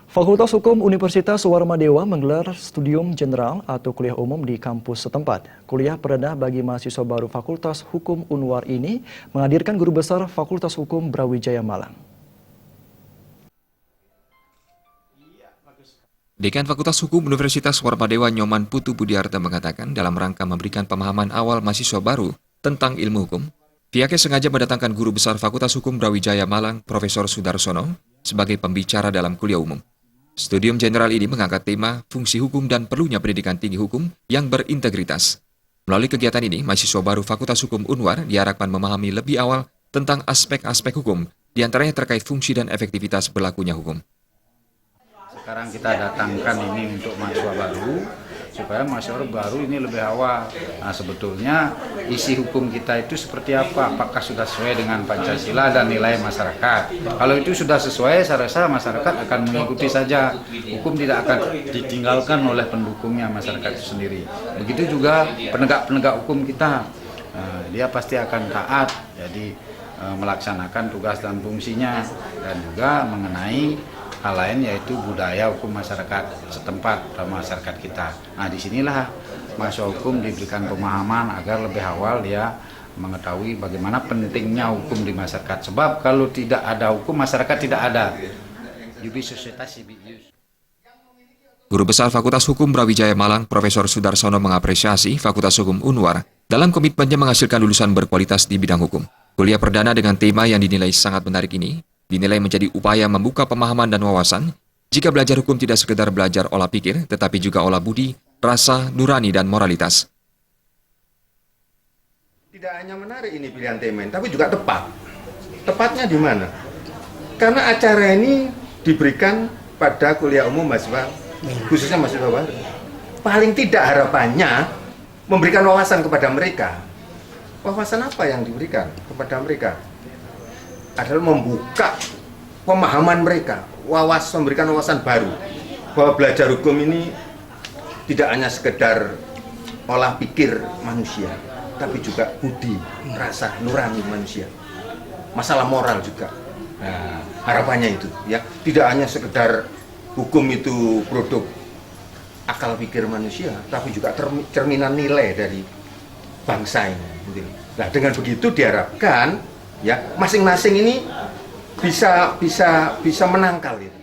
Fakultas Hukum Universitas Warmadewa menggelar studium general atau kuliah umum di kampus setempat. Kuliah perdana bagi mahasiswa baru Fakultas Hukum Unwar ini menghadirkan Guru Besar Fakultas Hukum Brawijaya Malang. Dekan Fakultas Hukum Universitas Warmadewa Nyoman Putu Budiarta mengatakan dalam rangka memberikan pemahaman awal mahasiswa baru tentang ilmu hukum, pihaknya sengaja mendatangkan Guru Besar Fakultas Hukum Brawijaya Malang, Profesor Sudarsono, sebagai pembicara dalam kuliah umum. Studium general ini mengangkat tema fungsi hukum dan perlunya pendidikan tinggi hukum yang berintegritas. Melalui kegiatan ini, mahasiswa baru Fakultas Hukum Unwar diharapkan memahami lebih awal tentang aspek-aspek hukum, diantaranya terkait fungsi dan efektivitas berlakunya hukum. Sekarang kita datangkan ini untuk mahasiswa baru, supaya mahasiswa baru ini lebih awal. Nah, sebetulnya isi hukum kita itu seperti apa? Apakah sudah sesuai dengan Pancasila dan nilai masyarakat? Kalau itu sudah sesuai, saya rasa masyarakat akan mengikuti saja. Hukum tidak akan ditinggalkan oleh pendukungnya masyarakat itu sendiri. Begitu juga penegak-penegak hukum kita, dia pasti akan taat, jadi melaksanakan tugas dan fungsinya, dan juga mengenai hal lain yaitu budaya hukum masyarakat setempat atau masyarakat kita. Nah, disinilah mahasiswa hukum diberikan pemahaman agar lebih awal dia mengetahui bagaimana pentingnya hukum di masyarakat. Sebab kalau tidak ada hukum, masyarakat tidak ada. Guru Besar Fakultas Hukum Brawijaya Malang, Profesor Sudarsono mengapresiasi Fakultas Hukum Unwar dalam komitmennya menghasilkan lulusan berkualitas di bidang hukum. Kuliah perdana dengan tema yang dinilai sangat menarik ini dinilai menjadi upaya membuka pemahaman dan wawasan jika belajar hukum tidak sekedar belajar olah pikir, tetapi juga olah budi, rasa, nurani, dan moralitas. Tidak hanya menarik ini pilihan tema, tapi juga tepat. Tepatnya di mana? Karena acara ini diberikan pada kuliah umum mahasiswa, khususnya mahasiswa baru. Paling tidak harapannya memberikan wawasan kepada mereka. Wawasan apa yang diberikan kepada mereka? Adalah membuka pemahaman mereka, memberikan wawasan baru bahwa belajar hukum ini tidak hanya sekedar olah pikir manusia, tapi juga budi, rasa, nurani manusia, masalah moral juga. Nah, harapannya itu, ya, tidak hanya sekedar hukum itu produk akal pikir manusia, tapi juga cerminan nilai dari bangsa ini. Nah, dengan begitu diharapkan ya masing-masing ini bisa menangkal itu.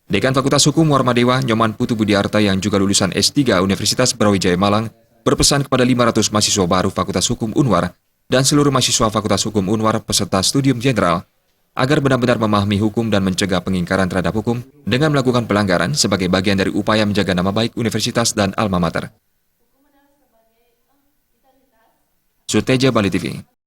Dekan Fakultas Hukum Warmadewa Nyoman Putu Budiarta yang juga lulusan S3 Universitas Brawijaya Malang berpesan kepada 500 mahasiswa baru Fakultas Hukum Unwar dan seluruh mahasiswa Fakultas Hukum Unwar peserta studium general agar benar-benar memahami hukum dan mencegah pengingkaran terhadap hukum dengan melakukan pelanggaran sebagai bagian dari upaya menjaga nama baik universitas dan alma mater. Suteja Bali TV.